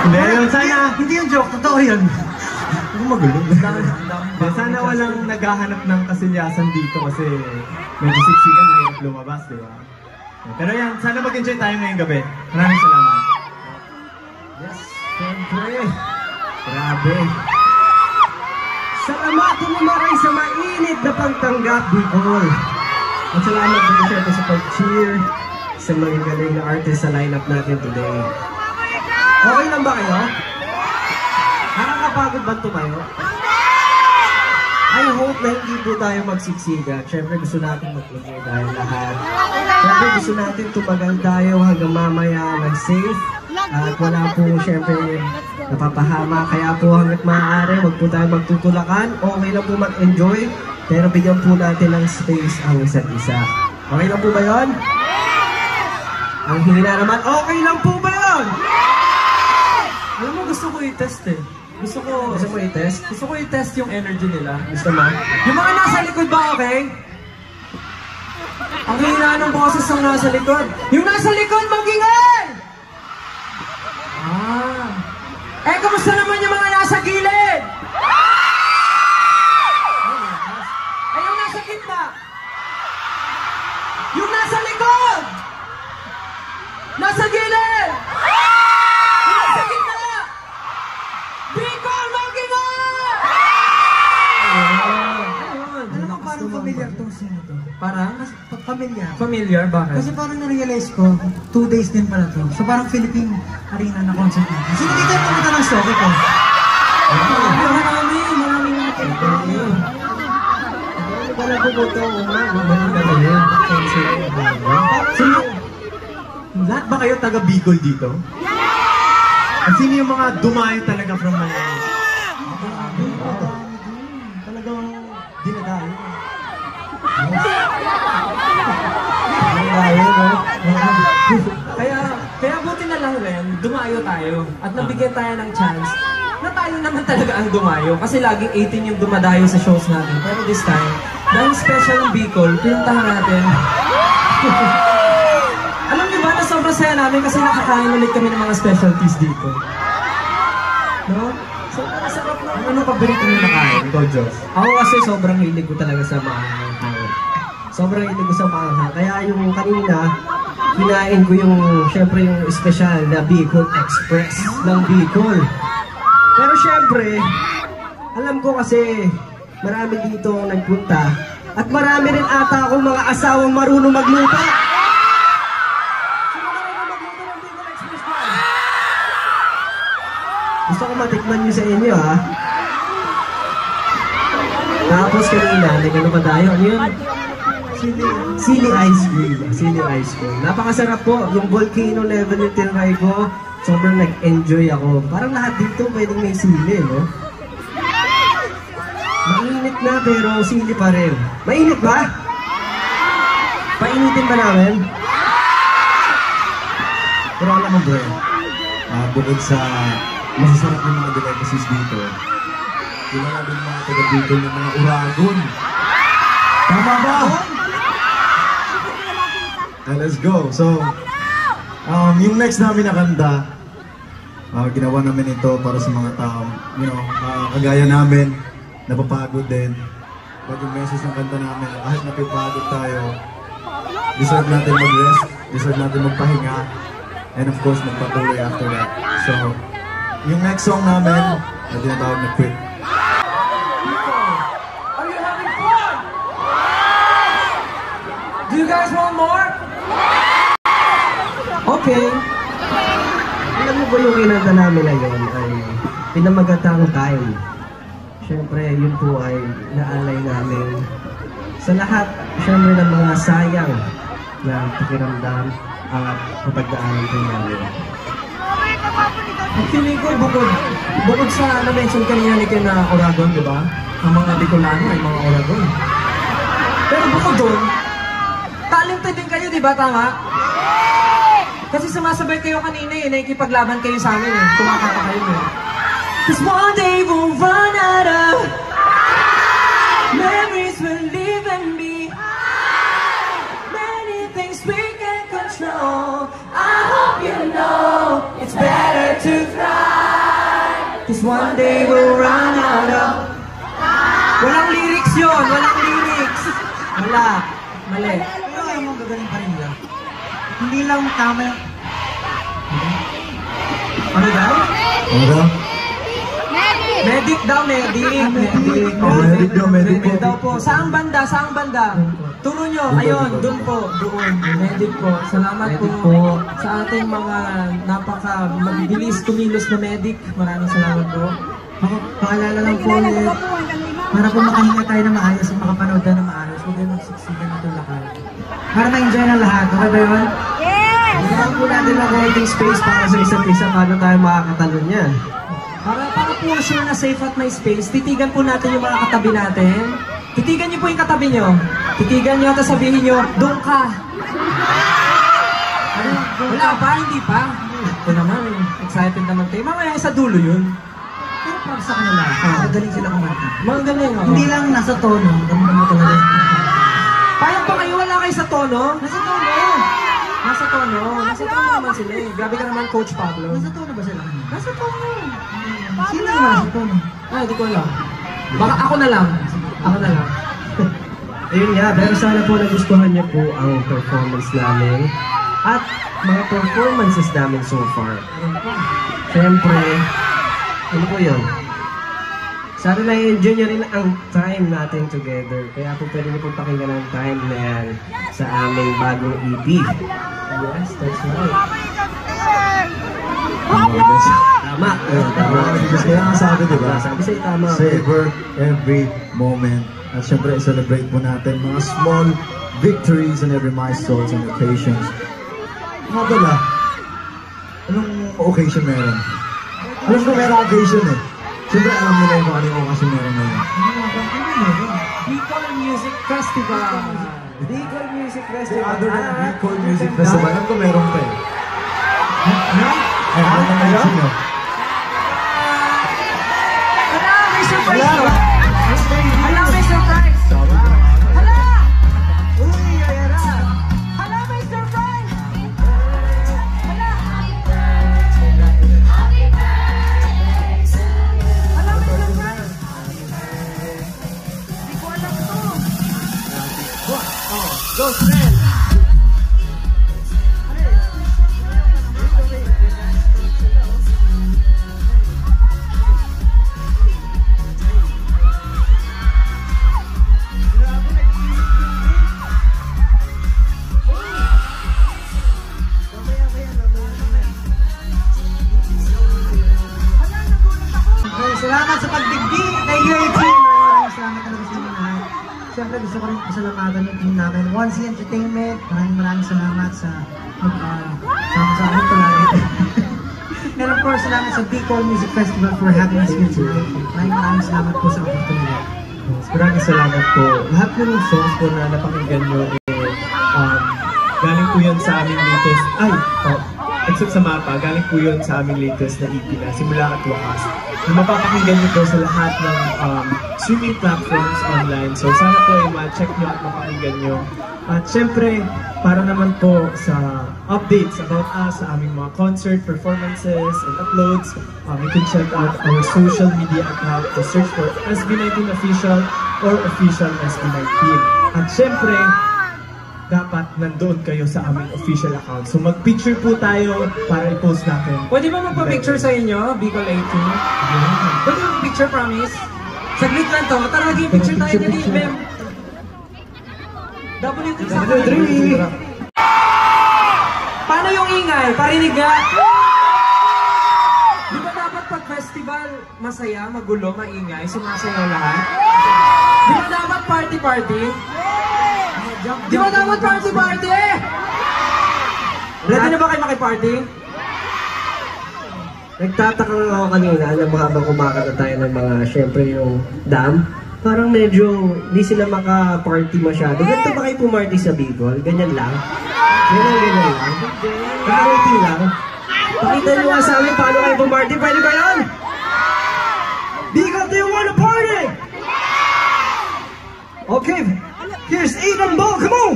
Hindi, yung sana, Hindi yung joke, totoo yun. Ako magulog. Sana walang naghahanap ng kasilyasan dito kasi medyo siksikan, mahirap lumabas, di ba? Pero yan, sana mag-enjoy tayo ngayong gabi. Maraming salamat. Yes, siyempre. Grabe. Salamat umaray sa mainit na pagtanggap, Bicol. At salamat din siyempre sa pag-cheer sa mga galing na artist sa lineup natin today. Okay lang ba kayo? Nakakapagod ba tumayo? I hope na hindi po tayo magsiksiga. Siyempre gusto natin mag-enjoy tayo lahat. Siyempre gusto natin tumagal tayo hanggang mamaya ng safe. At wala po siyempre napapahama. Kaya po hanggat maaari, huwag po tayo magtutulakan. Okay lang po mag-enjoy. Pero bigyan po natin ng space ang isa't isa. Okay lang po ba yun? Ang hina naman, okay lang po ba yun? Alam mo, gusto ko i-test eh. Gusto mo i-test? Gusto ko i-test yung energy nila. Gusto mo? Yung mga nasa likod ba, okay? Ang hina ng boses ng nasa likod. Yung nasa likod, mag-ingay! Eh, kamusta naman yung mga nasa gilid? Eh, yung nasa gitna? Yung nasa likod? Nasa gilid? Yung nasa gitna? Bicol, mag-ingay! Alam mo, parang familiar tong sino to. Parang? Familiar. Familiar? Bakit? Kasi parang na-realize ko, 2 days din pala to. So parang Philippine Arena na concert natin. Sino dito yung pumunta ng Stoke ko? Maraming nakikita. Ano ba nagpupunta ko Sino? Lahat ba kayo taga Bicol dito? At sino yung mga dumayo talaga from Manila? Talagang dinadayo. Kaya buti na lang rin, dumayo tayo at nabigyan tayo ng chance na tayo naman talaga ang dumayo kasi laging 18 yung dumadayo sa shows natin. Pero this time, dahil special ng Bicol, pinuntahan natin. Alam niyo ba na sobrang saya namin kasi nakakain ulit kami ng mga specialties dito. No? Sobrang sarap na. Ano paborito nyo na kain, Dojos? Ako kasi sobrang hilig ko talaga sa maanghang. Sobrang hilig ko sa maanghang. Kaya yung kanina, kinain ko yung, syempre yung special na Bicol Express ng Bicol. Pero syempre, alam ko kasi marami dito nagpunta at marami rin ata akong mga asawang marunong magluto. Sino marunong magluto ng Bicol Express ba? Gusto ko matikman nyo sa inyo ha. Tapos kanina, nagano pa tayo? Ano yun? Sili ice cream. Sili ice cream. Napakasarap po. Yung volcano level yung tinry ko. Sobrang nag-enjoy ako. Parang lahat dito pwedeng may sili, no? Mainit na pero sili pa rin. Mainit ba? Painitin ba namin? Pero alam mo bro, bukod sa masasarap yung mga delicacies dito, kilala din mga taga dito yung mga uragon. Tama ba? Let's go. So, yung next namin na kanta, ginawa namin ito para sa mga tao, kagaya namin, napapagod din. But yung message ng kanta namin, kahit napapagod tayo, deserve natin mag-rest, deserve natin magpahinga, and of course, magpatuloy after that. So, yung next song namin, na tinatawag na Quit. Are you having fun? Do you guys want more? Okay. Alam mo ba yung kinanta namin na yun ay pinamagatang time. Siyempre, yun po ay naalay namin sa lahat, siyempre ng mga sayang na pakiramdam at kapagdaanan ko namin. Ang feeling ko, bukod sa na-mention kanina ni Ken na Oragon, di ba? Ang mga Bicolano ay mga Oragon. Pero bukod doon, talented din kayo, di ba? Tama? Kasi sumasabay kayo kanina eh, nakikipaglaban kayo sa amin eh. Kumakata kayo eh. Cause one day we'll run out of memories will leave and be many things we can control. I hope you know it's better. one day we'll run out of... Walang lyrics yun! Walang lyrics! Wala. Mali. Pero ayaw mo gagaling pa rin nila. Hindi lang tama yung... Ano daw? Ano daw? Medic daw, medic. Medic daw, medic po. Daw po. Saang banda? Saang banda? Turo nyo. Ayun, doon po. Doon. Medic po. Salamat po sa ating mga mabilis kumilos na medic. Maraming salamat po. Paalala lang po ulit. Para po makahinga tayo na maayos at makapanood tayo na maayos. Huwag tayo magsiksigan na itong lahat. Para ma-enjoy ng lahat. Okay ba yun? Kailangan po natin ng holding space para sa isa't isa paano tayo makakatalon yan. Para po sure na safe at may space, titigan po natin yung mga katabi natin. Titigan niyo po yung katabi niyo. Titigan niyo at sabihin niyo, doon ka. Wala pa? Hindi pa? Ito naman, excited naman tayo. Mamaya sa dulo yun. Pero para sa kanila, magaling sila kumanta. Magaling ako. Hindi lang nasa tono, ganda mo talaga. Payag pa kayo, wala kayo sa tono? Nasa tono! Nasa tono? Nasa tono naman sila eh. Grabe ka naman, Coach Pablo. Nasa tono ba sila? Nasa tono. Sino naman nasa tono? Hindi ko alam. Baka ako na lang. Ako na lang. Ayun nga, pero sana po nagustuhan niyo po ang performance namin at mga performances namin so far. Siyempre, ano po yun? Sana na-enjoy niyo rin ang time natin together. Kaya po pwede niyo po pakinggan ang time na yan sa aming bagong EP. Yes, that's right. Tama. Tama. Kaya nga sabi, diba? Sabi sa'yo tama. Savor every moment. At syempre, celebrate po natin mga small victories and every milestones and occasions. Nga pala, anong occasion meron? Alam ko meron occasion eh. Siyempre, alam nila yung kung anong occasion meron ngayon. Bicol Music Festival. Bicol Music Kasi Festival. other than Bicol Music Festival, alam ko meron pa eh. Ano ang mention nyo? Hala, may surprise ka! Hala, may surprise! Hala! Uy, ayara! Hala, may surprise! Hala! Hala, may surprise! Hindi ko alam to. Go, friend! Salamat sa pagdigdig na year team. Maraming salamat talaga sa inyo lahat. Siyempre gusto ko rin pasalamatan yung team namin. 1C Entertainment, maraming salamat sa sa amin palagi. And of course, salamat sa Bicol Music Festival for having us here tonight. Maraming salamat po sa opportunity. Maraming salamat po. Lahat po ng songs po na napakinggan nyo, galing po yun sa aming latest, except sa mapa, galing po yun sa aming latest na EP na Simula at Wakas. Na mapapakinggan nyo po sa lahat ng streaming platforms online. So sana po ay ma-check nyo at mapakinggan nyo. At syempre, para naman po sa updates about us, sa aming mga concert, performances, and uploads, you can check out our social media account to search for SB19 Official or Official SB19. At syempre, dapat nandoon kayo sa aming official account. So mag-picture po tayo para i-post natin. Pwede ba magpa-picture sa inyo, Bicol 18? Pwede ba mag-picture, promise? Saglit lang to. Tara, nag-picture tayo dali, ma'am. W3 sa Paano yung ingay? Parinig nga. Di ba dapat pag festival, masaya, magulo, maingay, sumasayaw lahat? Di ba dapat party-party? Di ba dapat party-party? Ready na ba kayo makiparty? Nagtataka nga ako kanina na habang kumakanta tayo ng mga, syempre yung dam, parang medyo hindi sila maka-party masyado. Ganito ba kayo pumarty sa Bicol? Ganyan lang? Ganyan lang? Kaka-rating lang? Pakita nyo nga sa amin paano kayo pumarty. Pwede ba yan? Bicol, do you wanna party? Okay, here's Ethan Ball, come on!